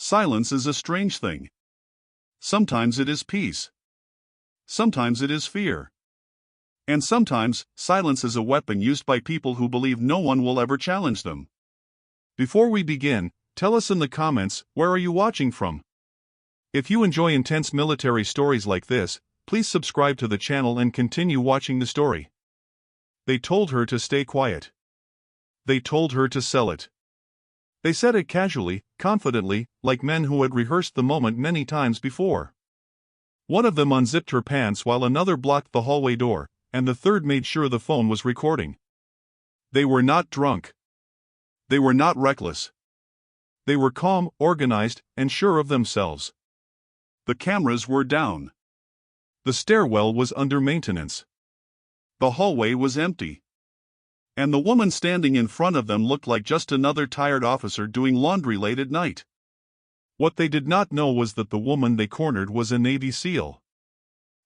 Silence is a strange thing. Sometimes it is peace. Sometimes it is fear. And sometimes, silence is a weapon used by people who believe no one will ever challenge them. Before we begin, tell us in the comments, where are you watching from? If you enjoy intense military stories like this, please subscribe to the channel and continue watching the story. They told her to stay quiet. They told her to sell it. They said it casually, confidently, like men who had rehearsed the moment many times before. One of them unzipped her pants while another blocked the hallway door, and the third made sure the phone was recording. They were not drunk. They were not reckless. They were calm, organized, and sure of themselves. The cameras were down. The stairwell was under maintenance. The hallway was empty. And the woman standing in front of them looked like just another tired officer doing laundry late at night. What they did not know was that the woman they cornered was a Navy SEAL.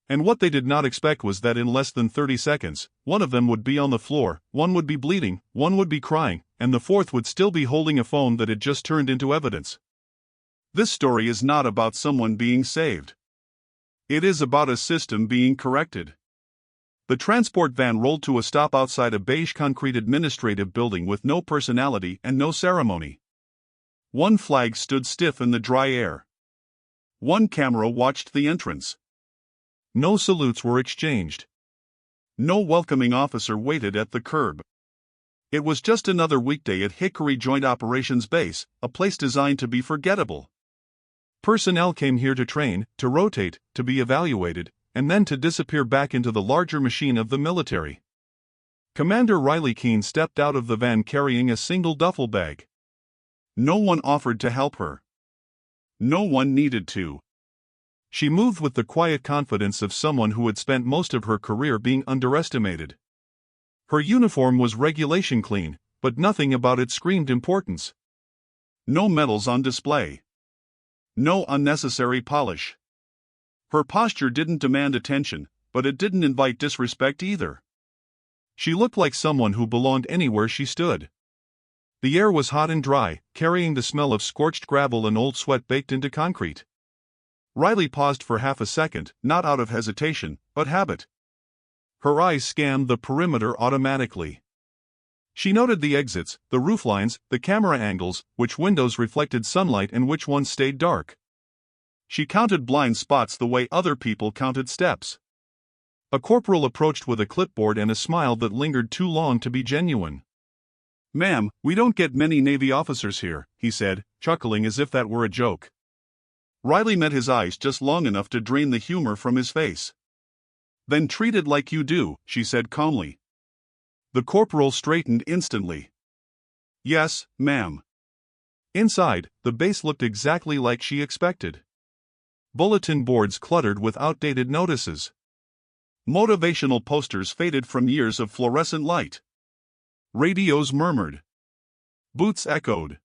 And what they did not expect was that in less than 30 seconds, one of them would be on the floor, one would be bleeding, one would be crying, and the fourth would still be holding a phone that had just turned into evidence. This story is not about someone being saved. It is about a system being corrected. The transport van rolled to a stop outside a beige concrete administrative building with no personality and no ceremony. One flag stood stiff in the dry air. One camera watched the entrance. No salutes were exchanged. No welcoming officer waited at the curb. It was just another weekday at Hickory Joint Operations Base, a place designed to be forgettable. Personnel came here to train, to rotate, to be evaluated, and then to disappear back into the larger machine of the military. Commander Riley Keene stepped out of the van carrying a single duffel bag. No one offered to help her. No one needed to. She moved with the quiet confidence of someone who had spent most of her career being underestimated. Her uniform was regulation clean, but nothing about it screamed importance. No medals on display. No unnecessary polish. Her posture didn't demand attention, but it didn't invite disrespect either. She looked like someone who belonged anywhere she stood. The air was hot and dry, carrying the smell of scorched gravel and old sweat baked into concrete. Riley paused for half a second, not out of hesitation, but habit. Her eyes scanned the perimeter automatically. She noted the exits, the rooflines, the camera angles, which windows reflected sunlight and which ones stayed dark. She counted blind spots the way other people counted steps. A corporal approached with a clipboard and a smile that lingered too long to be genuine. "Ma'am, we don't get many Navy officers here," he said, chuckling as if that were a joke. Riley met his eyes just long enough to drain the humor from his face. "Then treat it like you do," she said calmly. The corporal straightened instantly. "Yes, ma'am." Inside, the base looked exactly like she expected. Bulletin boards cluttered with outdated notices. Motivational posters faded from years of fluorescent light. Radios murmured. Boots echoed.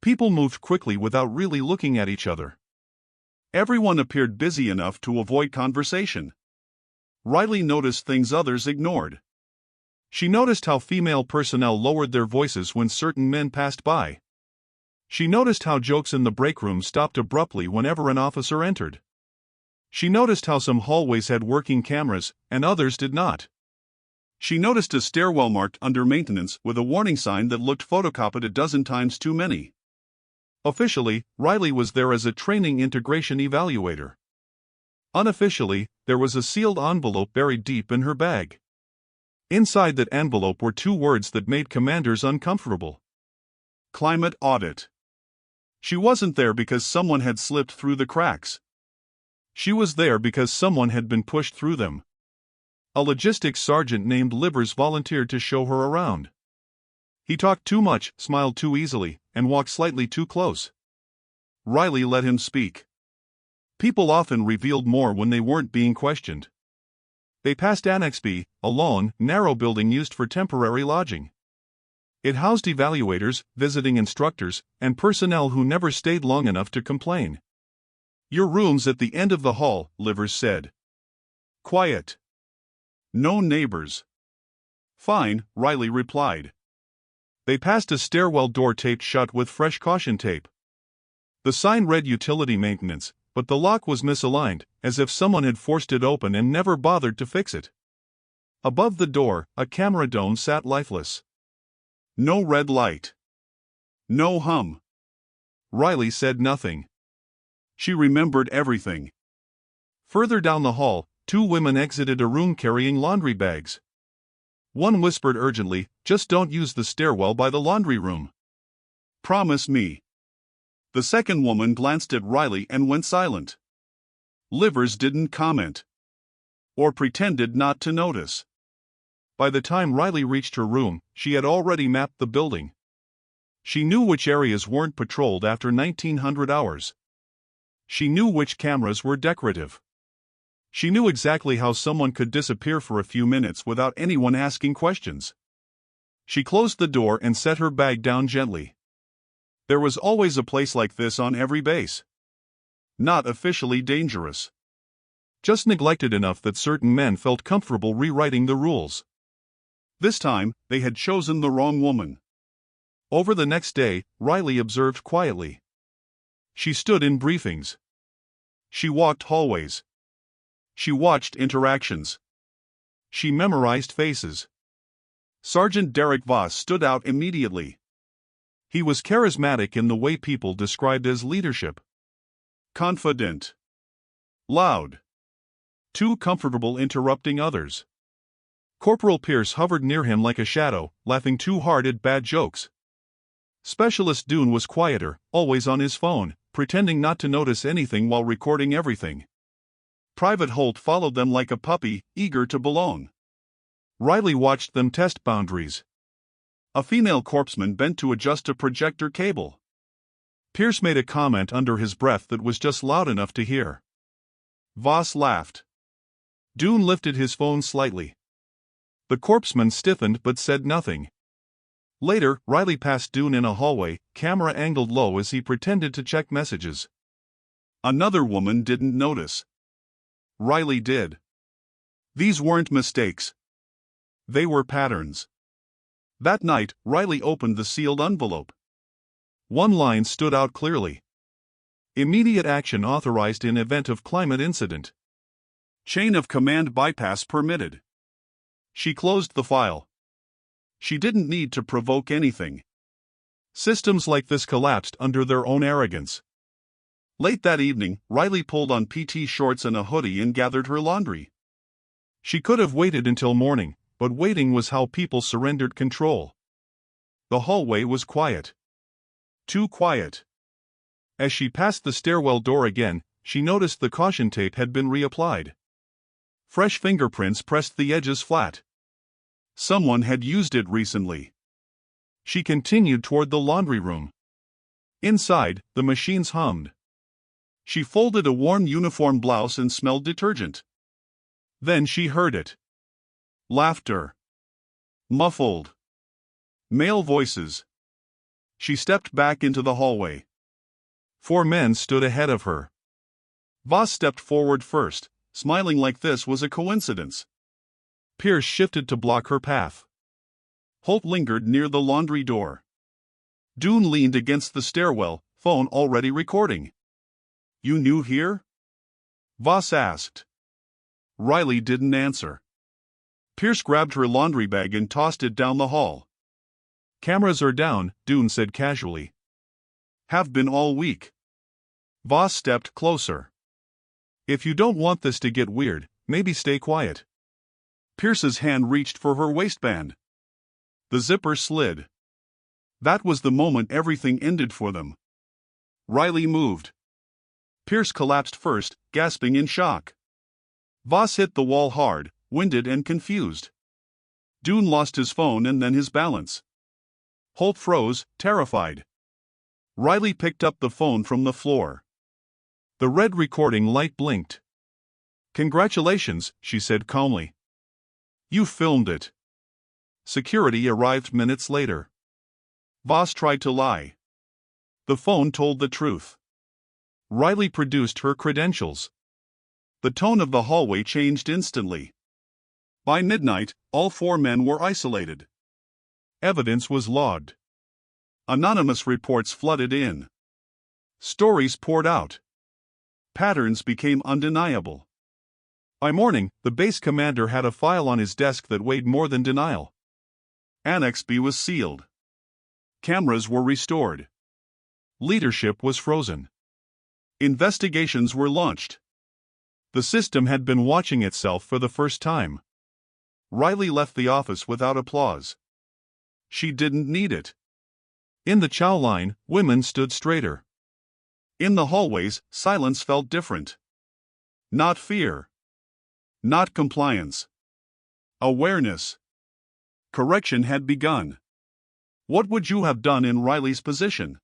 People moved quickly without really looking at each other. Everyone appeared busy enough to avoid conversation. Riley noticed things others ignored. She noticed how female personnel lowered their voices when certain men passed by. She noticed how jokes in the break room stopped abruptly whenever an officer entered. She noticed how some hallways had working cameras, and others did not. She noticed a stairwell marked under maintenance with a warning sign that looked photocopied a dozen times too many. Officially, Riley was there as a training integration evaluator. Unofficially, there was a sealed envelope buried deep in her bag. Inside that envelope were two words that made commanders uncomfortable. Climate audit. She wasn't there because someone had slipped through the cracks. She was there because someone had been pushed through them. A logistics sergeant named Livers volunteered to show her around. He talked too much, smiled too easily, and walked slightly too close. Riley let him speak. People often revealed more when they weren't being questioned. They passed Annex B, a long, narrow building used for temporary lodging. It housed evaluators, visiting instructors, and personnel who never stayed long enough to complain. "Your room's at the end of the hall," Livers said. "Quiet. No neighbors." "Fine," Riley replied. They passed a stairwell door taped shut with fresh caution tape. The sign read utility maintenance, but the lock was misaligned, as if someone had forced it open and never bothered to fix it. Above the door, a camera dome sat lifeless. No red light. No hum. Riley said nothing. She remembered everything. Further down the hall, two women exited a room carrying laundry bags. One whispered urgently, "Just don't use the stairwell by the laundry room. Promise me." The second woman glanced at Riley and went silent. Livers didn't comment. Or pretended not to notice. By the time Riley reached her room, she had already mapped the building. She knew which areas weren't patrolled after 1900 hours. She knew which cameras were decorative. She knew exactly how someone could disappear for a few minutes without anyone asking questions. She closed the door and set her bag down gently. There was always a place like this on every base. Not officially dangerous. Just neglected enough that certain men felt comfortable rewriting the rules. This time, they had chosen the wrong woman. Over the next day, Riley observed quietly. She stood in briefings. She walked hallways. She watched interactions. She memorized faces. Sergeant Derek Voss stood out immediately. He was charismatic in the way people described as leadership. Confident. Loud. Too comfortable interrupting others. Corporal Pierce hovered near him like a shadow, laughing too hard at bad jokes. Specialist Dune was quieter, always on his phone, pretending not to notice anything while recording everything. Private Holt followed them like a puppy, eager to belong. Riley watched them test boundaries. A female corpsman bent to adjust a projector cable. Pierce made a comment under his breath that was just loud enough to hear. Voss laughed. Dune lifted his phone slightly. The corpsman stiffened but said nothing. Later, Riley passed Dune in a hallway, camera angled low as he pretended to check messages. Another woman didn't notice. Riley did. These weren't mistakes. They were patterns. That night, Riley opened the sealed envelope. One line stood out clearly. Immediate action authorized in event of climate incident. Chain of command bypass permitted. She closed the file. She didn't need to provoke anything. Systems like this collapsed under their own arrogance. Late that evening, Riley pulled on PT shorts and a hoodie and gathered her laundry. She could have waited until morning, but waiting was how people surrendered control. The hallway was quiet. Too quiet. As she passed the stairwell door again, she noticed the caution tape had been reapplied. Fresh fingerprints pressed the edges flat. Someone had used it recently. She continued toward the laundry room. Inside, the machines hummed. She folded a worn uniform blouse and smelled detergent. Then she heard it. Laughter. Muffled. Male voices. She stepped back into the hallway. 4 men stood ahead of her. Voss stepped forward first, smiling like this was a coincidence. Pierce shifted to block her path. Holt lingered near the laundry door. Dune leaned against the stairwell, phone already recording. "You new here?" Voss asked. Riley didn't answer. Pierce grabbed her laundry bag and tossed it down the hall. "Cameras are down," Dune said casually. "Have been all week." Voss stepped closer. "If you don't want this to get weird, maybe stay quiet." Pierce's hand reached for her waistband. The zipper slid. That was the moment everything ended for them. Riley moved. Pierce collapsed first, gasping in shock. Voss hit the wall hard, winded and confused. Dune lost his phone and then his balance. Holt froze, terrified. Riley picked up the phone from the floor. The red recording light blinked. "Congratulations," she said calmly. "You filmed it." Security arrived minutes later. Voss tried to lie. The phone told the truth. Riley produced her credentials. The tone of the hallway changed instantly. By midnight, all 4 men were isolated. Evidence was logged. Anonymous reports flooded in. Stories poured out. Patterns became undeniable. By morning, the base commander had a file on his desk that weighed more than denial. Annex B was sealed. Cameras were restored. Leadership was frozen. Investigations were launched. The system had been watching itself for the first time. Riley left the office without applause. She didn't need it. In the chow line, women stood straighter. In the hallways, silence felt different. Not fear. Not compliance. Awareness. Correction had begun. What would you have done in Riley's position?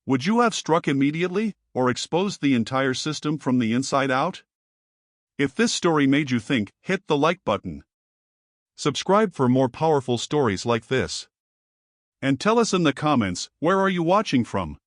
Would you have struck immediately, or exposed the entire system from the inside out? If this story made you think, hit the like button. Subscribe for more powerful stories like this. And tell us in the comments, where are you watching from?